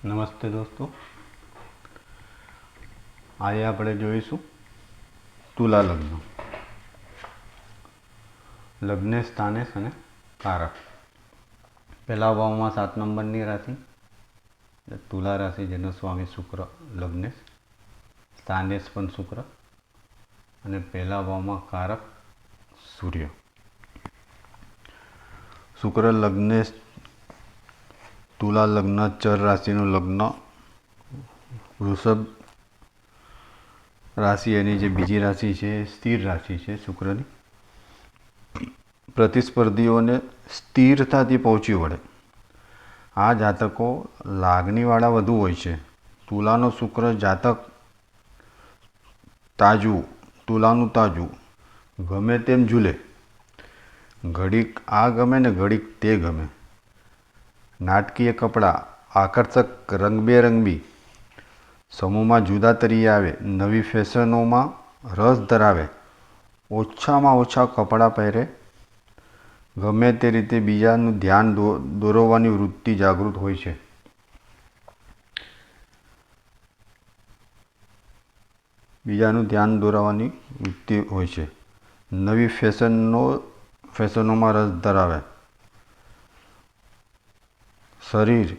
નમસ્તે દોસ્તો, આજે આપણે જોઈશું તુલા લગ્ન. લગ્નેશ, સ્થાનેશ અને કારક. પહેલા ભાવમાં 7 નંબરની રાશિ તુલા રાશિ, જેનો સ્વામી શુક્ર, લગ્નેશ. સ્થાનેશ પણ શુક્ર અને પહેલા ભાવમાં કારક સૂર્ય. શુક્ર લગ્નેશ તુલા લગ્ન, ચર રાશિનું લગ્ન. વૃષભ રાશિ એની જે બીજી રાશિ છે એ સ્થિર રાશિ છે શુક્રની. પ્રતિસ્પર્ધીઓને સ્થિરતાથી પહોંચી વળે. આ જાતકો લાગણીવાળા વધુ હોય છે. તુલાનો શુક્ર જાતક તુલાનું તાજું, ગમે તેમ ઝૂલે. ઘડીક આ ગમે ને ઘડીક તે ગમે. નાટકીય કપડાં, આકર્ષક રંગબેરંગી. સમૂહમાં જુદા તરી આવે. નવી ફેશનોમાં રસ ધરાવે. ઓછામાં ઓછા કપડાં પહેરે. ગમે તે રીતે બીજાનું ધ્યાન દોરવાની વૃત્તિ જાગૃત હોય છે. નવી ફેશનોમાં રસ ધરાવે. શરીર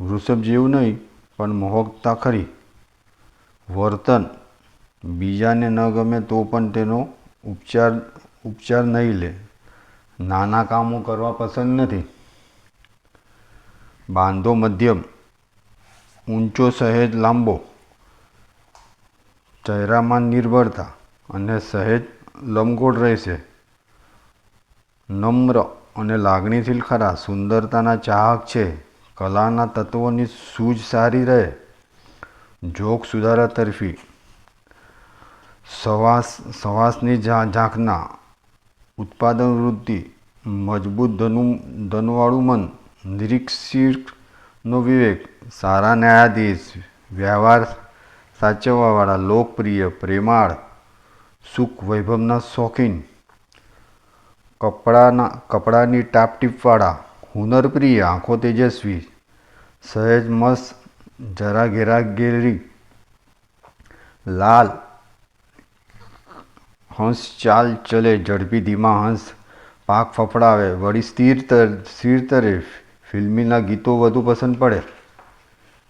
વૃષભ જેવું નહીં, પણ મોહકતા ખરી. વર્તન બીજાને ન ગમે તો પણ તેનો ઉપચાર નહીં લે. નાના કામો કરવા પસંદ નથી. બાંધો મધ્યમ, ઊંચો સહેજ લાંબો. ચહેરામાં નિર્ભરતા અને સહેજ લંબગોળ રહેશે. નમ્ર અને લાગણીશીલ ખરા. સુંદરતાના ચાહક છે. કલાના તત્વોની સૂઝ સારી રહે. જોગ સુધારા તરફી. સવાસની ઝાંખના. ઉત્પાદન વૃદ્ધિ. મજબૂત ધનવાળું મન. નિરીક્ષકનો વિવેક. સારા ન્યાયાધીશ. વ્યવહાર સાચવવાવાળા. લોકપ્રિય, પ્રેમાળ, સુખ વૈભવના શોખીન. કપડાની ટાપટીપવાળા. હુનરપ્રિય, આંખો તેજસ્વી. સહેજ મસ્ત, જરા ઘેરાઘેરી. લાલ હંસ ચાલ ચલે. ઝડપી ધીમા હંસ પાક ફફડાવે. વળી સ્થિર તરે. ફિલ્મીના ગીતો વધુ પસંદ પડે,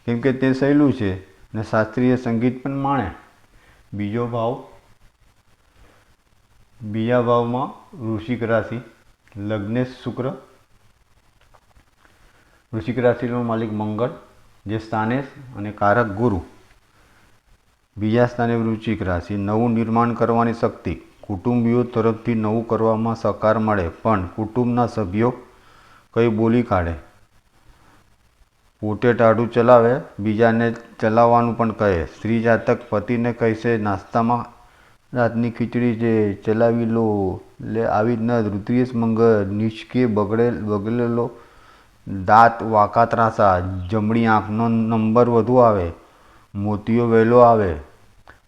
કેમ કે તે સહેલું છે ને શાસ્ત્રીય સંગીત પણ માણે. બીજા ભાવમાં વૃશ્ચિક રાશિ, લગ્નેશ શુક્ર. વૃશ્ચિક રાશિનો માલિક મંગળ, જે સ્થાનેશ અને કારક ગુરુ. બીજા સ્થાને વૃશ્ચિક રાશિ. નવું નિર્માણ કરવાની શક્તિ. કુટુંબીઓ તરફથી નવું કરવામાં સહકાર મળે, પણ કુટુંબના સભ્યો કંઈ બોલી કાઢે. પોતે ટાઢું ચલાવે, બીજાને ચલાવવાનું પણ કહે. સ્ત્રી જાતક પતિને કહેશે, નાસ્તામાં રાતની ખીચડી છે, ચલાવી લો. લે આવી જ ન. તૃતીય મંગળ, નિષ્કે બગડેલો દાંત, વાંકા ત્રાંસા. જમણી આંખનો નંબર વધુ આવે. મોતિયો વહેલો આવે.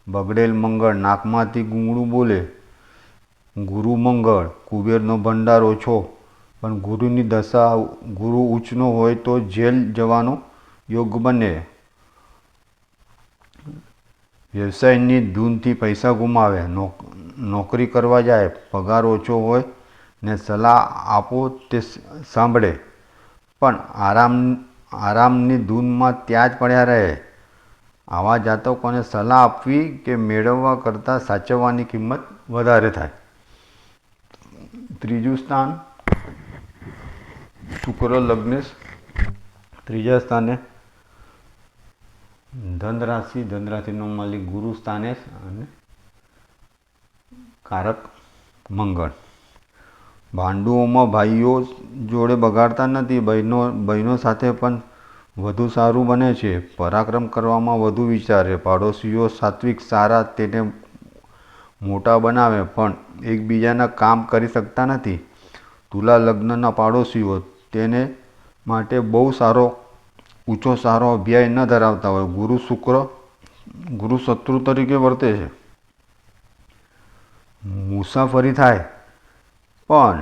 બગડેલ મંગળ, નાકમાંથી ગુંગળું બોલે. ગુરુ મંગળ, કુબેરનો ભંડાર ઓછો, પણ ગુરુની દશા ગુરુ ઉચ્ચનો હોય તો જેલ જવાનો યોગ બને. વ્યવસાયની ધૂનથી પૈસા ગુમાવે. નોકરી કરવા જાય, પગાર ઓછો હોય ને સલાહ આપો તે સાંભળે, પણ આરામની ધૂનમાં ત્યાં જ પડ્યા રહે. આવા જાતકોને સલાહ આપવી કે મેળવવા કરતાં સાચવવાની કિંમત વધારે થાય. ત્રીજું સ્થાન શુક્ર લગ્નેશ. ત્રીજા સ્થાને ધન રાશિ. ધન રાશિનો માલિક ગુરુ, સ્થાનેશ અને કારક મંગળ. ભાંડુઓમાં ભાઈઓ જોડે બગાડતા નથી. બહેનો સાથે પણ વધુ સારું બને છે. પરાક્રમ કરવામાં વધુ વિચારે. પાડોશીઓ સાત્વિક, સારા, તેને મોટા બનાવે, પણ એકબીજાના કામ કરી શકતા નથી. તુલા લગ્નના પાડોશીઓ તેને માટે બહુ ઊંચો સારો અભ્યાય ન ધરાવતા હોય. ગુરુ શત્રુ તરીકે વર્તે છે. મુસાફરી થાય, પણ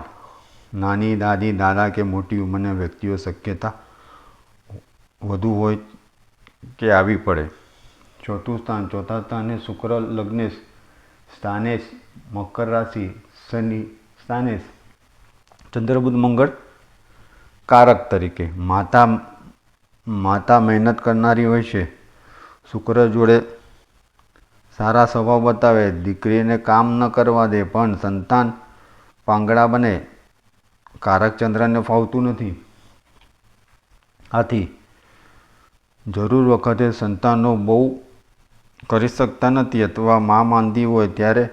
નાની, દાદી, દાદા કે મોટી ઉંમરના વ્યક્તિઓ શક્યતા વધુ હોય કે આવી પડે. ચોથા સ્થાને શુક્ર લગ્નેશ સ્થાનેશ મકર રાશિ શનિ સ્થાનેશ ચંદ્રબુધ મંગળ કારક તરીકે. માતા મહેનત કરનારી હોય છે. શુક્ર જોડે સારા સ્વભાવ બતાવે. દીકરીને કામ ન કરવા દે પણ સંતાન પાંગડા બને. કારક ચંદ્રને ફાવતું નથી. આથી જરૂર વખતે સંતાનો બહુ કરી શકતા નથી અથવા માંદી હોય ત્યારે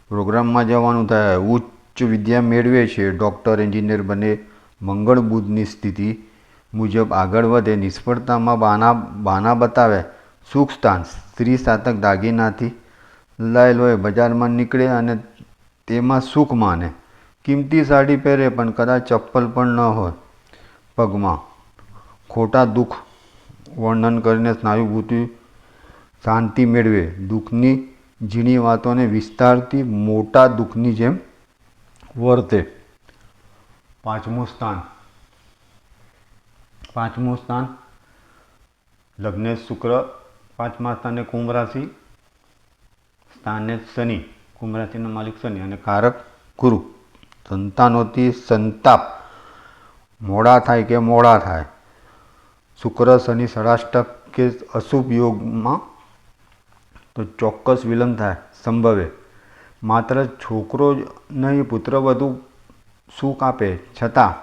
પ્રોગ્રામમાં જવાનું થાય. ઉચ્ચ વિદ્યા મેળવે છે. ડૉક્ટર એન્જિનિયર બને. મંગળ બુધની સ્થિતિ મુજબ આગળ વધે. નિષ્ફળતામાં બહાના બતાવે. સુખ સ્થાન સ્ત્રી સાતક દાગીનાથી લાયેલ હોય. બજારમાં નીકળે અને તેમાં સુખ માને. કિંમતી સાડી પહેરે પણ કદાચ ચપ્પલ પણ ન હોય પગમાં. ખોટા દુઃખ વર્ણન કરીને સ્નાયુભૂતિ શાંતિ મેળવે. દુઃખની ઝીણી વાતોને વિસ્તારથી મોટા દુઃખની જેમ વર્તે. પાંચમું સ્થાન લગ્નેશ શુક્ર. પાંચમા સ્થાને કુંભ રાશિ સ્થાને શનિ. કુંભ રાશિના માલિક શનિ અને કારક ગુરુ. સંતાનોથી સંતાપ મોડા થાય. શુક્ર શનિ ષડાષ્ટક કે અશુભ યોગમાં તો ચોક્કસ વિલંબ થાય સંભવે. માત્ર છોકરો જ નહીં પુત્રવધુ સુખ આપે છતાં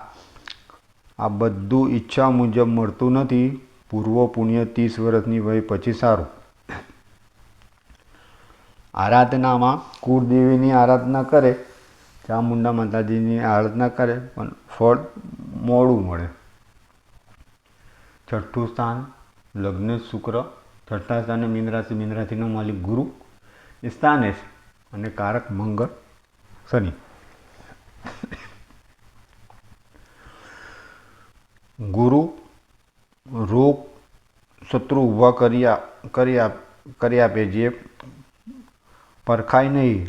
આ બધું ઈચ્છા મુજબ મળતું નથી. પૂર્વ પુણ્ય 30 વર્ષની વય પછી સારું. આરાધનામાં કુળદેવીની આરાધના કરે, ચામુંડા માતાજીની આરાધના કરે પણ ફળ મોડું મળે. છઠ્ઠું સ્થાન લગ્નેશ શુક્ર. છઠ્ઠા સ્થાને મીન રાશિનો માલિક ગુરુ સ્થાનેશ અને કારક મંગળ શનિ. ગુરુ રોગ શત્રુ ઊભા કરી આપે જે પરખાય નહીં.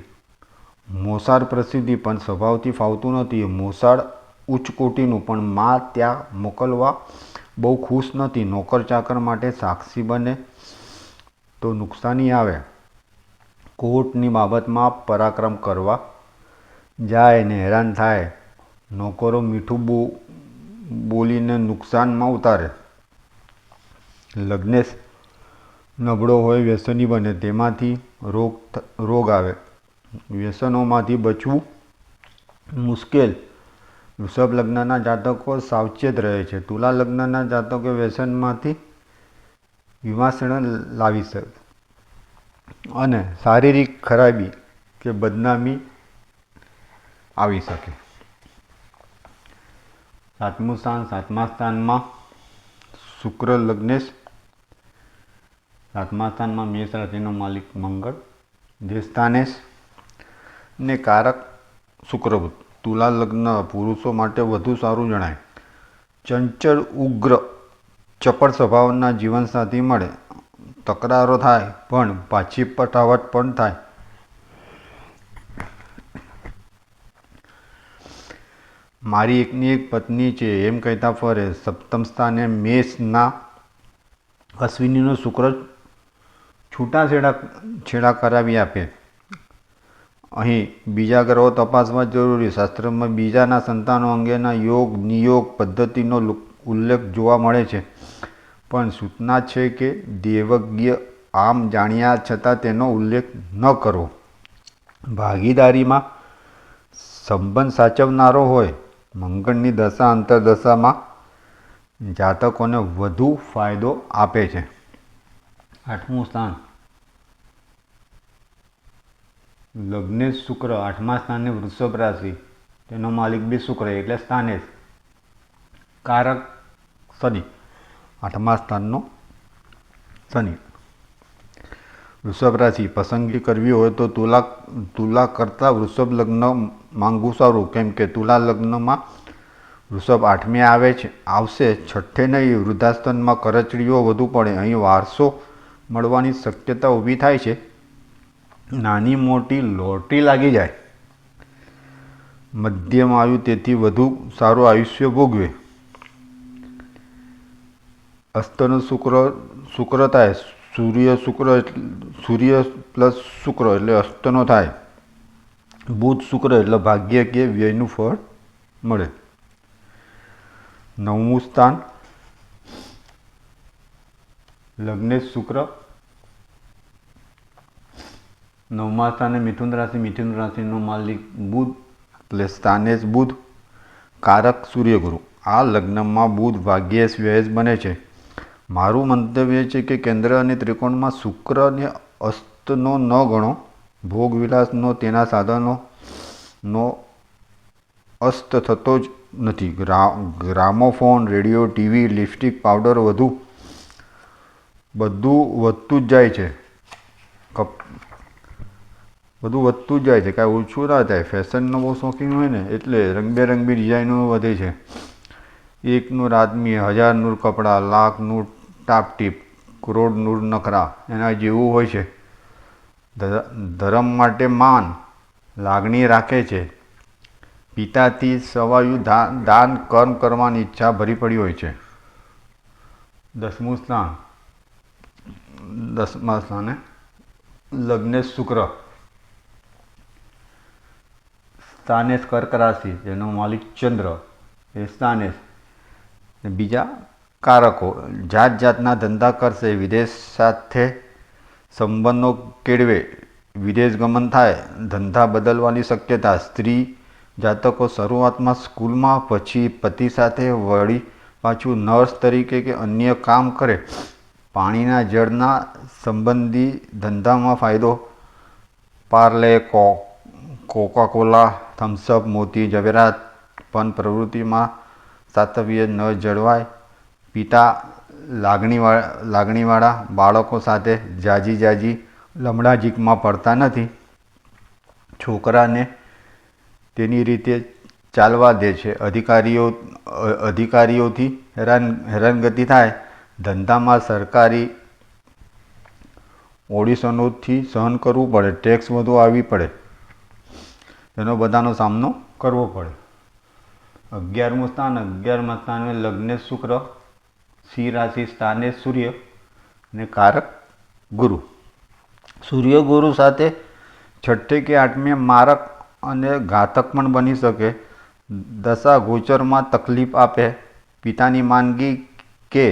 મોસાળ પ્રસિદ્ધિ પણ સ્વભાવથી ફાવતું નથી. મોસાળ ઉચ્ચ કોટીનું પણ માં ત્યાં મોકલવા બહુ ખુશ નથી. નોકર ચાકર માટે સાક્ષી બને તો નુકસાની આવે. કોર્ટની બાબતમાં પરાક્રમ કરવા જાય ને હેરાન થાય. નોકરો મીઠું બોલીને નુકસાનમાં ઉતારે. લગ્નેશ નબળો હોય વ્યસની બને. તેમાંથી રોગ આવે. વ્યસનોમાંથી બચવું મુશ્કેલ. વૃષભ લગ્નના જાતકો સાવચેત રહે છે. તુલા લગ્નના જાતકો વ્યસનમાંથી વિમાસણ લાવી શકે અને શારીરિક ખરાબી કે બદનામી આવી શકે. સાતમા સ્થાનમાં શુક્ર લગ્નેશ. સાતમા સ્થાનમાં મેષ રાશિનો માલિક મંગળ જે સ્થાનેશ ને કારક શુક્ર બુધ. તુલા લગ્ન પુરુષો માટે વધુ સારું જણાય. ચંચળ ઉગ્ર ચપળ સ્વભાવના જીવનસાથી મળે. તકરારો થાય પણ પાછી પટાવટ પણ થાય. મારી એકની એક પત્ની છે એમ કહેતા ફરે. સપ્તમ સ્થાને મેષના અશ્વિનીનો શુક્ર છૂટાછેડા કરાવી આપે. અહીં બીજા ગ્રહો તપાસવા જરૂરી. શાસ્ત્રમાં બીજાના સંતાનો અંગેના યોગ નિયોગ પદ્ધતિનો ઉલ્લેખ જોવા મળે છે પણ સૂચના છે કે દેવજ્ઞ આમ જાણ્યા છતાં તેનો ઉલ્લેખ ન કરવો. ભાગીદારીમાં સંબંધ સાચવનારો હોય. મંગળની દશા અંતરદશામાં જાતકોને વધુ ફાયદો આપે છે. આઠમું સ્થાન લગ્નેશ શુક્ર. આઠમા સ્થાને વૃષભ રાશિ. તેનો માલિક બી શુક્ર એટલે સ્થાનેશ. કારક શનિ. આઠમા સ્થાનનો શનિ. વૃષભ રાશિ પસંદગી કરવી હોય તો તુલા કરતાં વૃષભ લગ્ન માંગવું સારું. કેમ કે તુલા લગ્નમાં વૃષભ આઠમે આવશે છઠ્ઠે નહીં. વૃદ્ધાશ્રમમાં કરચડીઓ વધુ પડે. અહીં વારસો મળવાની શક્યતા ઊભી થાય છે. નાની મોટી લોટરી લાગી જાય. મધ્યમ આયુ તેથી વધુ સારું આયુષ્ય ભોગવે. અસ્તનો શુક્ર થાય, સૂર્ય પ્લસ શુક્ર એટલે અસ્તનો થાય, બુધ શુક્ર એટલે ભાગ્ય કે વ્યયનું ફળ મળે. 9મું સ્થાન લગ્નેશ શુક્ર. 9મા સ્થાને મિથુન રાશિનો માલિક બુધ એટલે સ્થાનેશ બુધ, કારક સૂર્યગુરુ. આ લગ્નમાં બુધ ભાગ્યેશ વ્યયેશ બને છે. મારું મંતવ્ય છે કે કેન્દ્ર અને ત્રિકોણમાં શુક્રને અસ્તનો ન ગણો. ભોગવિલાસનો, તેના સાધનોનો અસ્ત થતો જ નથી. Gramophone, radio, TV, lipstick, powder બધું વધતું જ જાય છે. કાંઈ ઓછું ના થાય. ફેશનનો બહુ શોખીન હોય ને એટલે રંગબેરંગી ડિઝાઇનો વધે છે. 1 આદમી, 1000 કપડાં, લાખનું ટાપટીપ, કરોડનું નખરા એના જેવું હોય છે. ધર્મ માટે માન, લાગણી રાખે છે. પિતાથી સવાયું દાન કર્મ કરવાની ઈચ્છા ભરી પડી હોય છે. 10મું સ્થાન 10મા સ્થાને લગ્નેશ શુક્ર. સ્થાનેશ કર્ક રાશિ, જેનો માલિક ચંદ્ર એ સ્થાનેશ. બીજા કારકો જાતના ધંધા કરશે, વિદેશ સાથે સંબંધો કેળવે, વિદેશ ગમન થાય, ધંધા બદલવાની શક્યતા. સ્ત્રી જાતકો શરૂઆતમાં સ્કૂલમાં, પછી પતિ સાથે, વળી પાછું નર્સ તરીકે કે અન્ય કામ કરે. પાણીના જળના સંબંધી ધંધામાં ફાયદો. પાર્લે, કોકાકોલા, થમ્સઅપ, મોતી, ઝવેરાત. પણ પ્રવૃત્તિમાં સાતત્ય ન જળવાય. પિતા લાગણીવાળા, બાળકો સાથે જાજી લમણાઝીકમાં પડતા નથી. છોકરાને તેની રીતે ચાલવા દે છે. અધિકારીઓથી હેરાનગતિ થાય. ધંધામાં સરકારી ઓડિશનોથી સહન કરવું પડે. ટેક્સ વધુ આવી પડે. એનો બધાનો સામનો કરવો પડે. 11મું સ્થાન 11મા સ્થાને લગ્નેશ શુક્ર. સિંહ રાશિ, સ્થાનેશ સૂર્ય અને કારક ગુરુ. સૂર્ય ગુરુ સાથે 6ઠ્ઠે કે 8મે મારક અને ઘાતક પણ બની શકે. દશા ગોચરમાં તકલીફ આપે. પિતાની માંદગી કે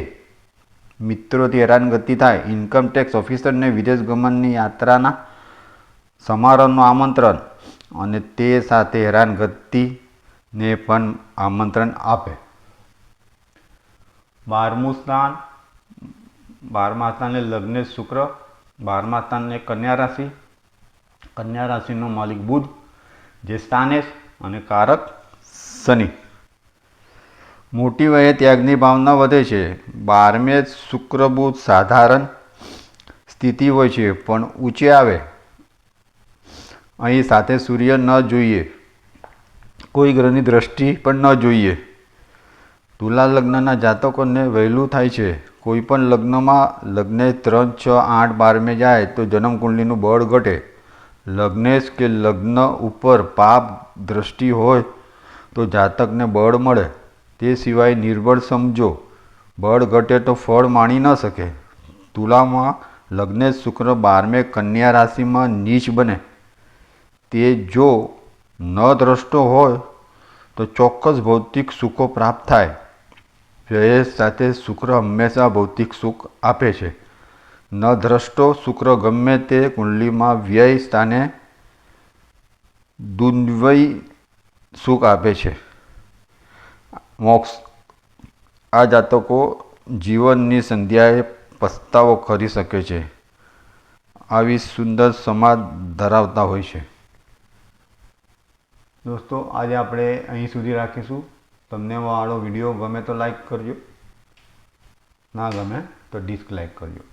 મિત્રોથી હેરાનગતિ થાય. ઇન્કમટેક્સ ઓફિસરને વિદેશ ગમનની યાત્રાના સમારોહનું આમંત્રણ અને તે સાથે હેરાનગતિને પણ આમંત્રણ આપે. 12મું સ્થાન 12મા સ્થાને લગ્નેશ શુક્ર. 12મા સ્થાને કન્યા રાશિ. કન્યા રાશિનો માલિક બુધ, જે સ્થાનેશ અને કારક શનિ. મોટી વયે ત્યાગની ભાવના વધે છે. 12મે શુક્ર બુધ સાધારણ સ્થિતિ હોય છે પણ ઊંચે આવે. અહીં સાથે સૂર્ય ન જોઈએ, કોઈ ગ્રહની દ્રષ્ટિ પણ ન જોઈએ. તુલા લગ્નના જાતકોને વહેલું થાય છે. કોઈ પણ લગ્નેશ 3, 6, 8, 12મે જાય તો જન્મકુંડલીનું બળ ઘટે. લગ્નેશ કે લગ્ન ઉપર પાપ દ્રષ્ટિ હોય તો જાતકને બળ મળે. તે સિવાય નિર્બળ સમજો. બળ ઘટે તો ફળ માણી ન શકે. તુલામાં લગ્નેશ શુક્ર 12મે કન્યા રાશિમાં નીચ બને. તે જો ન દ્રષ્ટો હોય તો ચોક્કસ ભૌતિક સુખો પ્રાપ્ત થાય. વ્યય સાથે શુક્ર હંમેશા ભૌતિક સુખ આપે છે. ન દ્રષ્ટો શુક્ર ગમે તે કુંડલીમાં વ્યય સ્થાને દ્વંદ્વી સુખ આપે છે. મોક્ષ. આ જાતકો જીવનની સંધ્યાએ પસ્તાવો કરી શકે છે. આવી સુંદર સમાજ ધરાવતા હોય છે. દોસ્તો, આજે આપણે અહીં સુધી રાખીશું. તમને મારો વિડીયો ગમે તો લાઈક કરજો, ના ગમે તો ડિસલાઈક કરજો.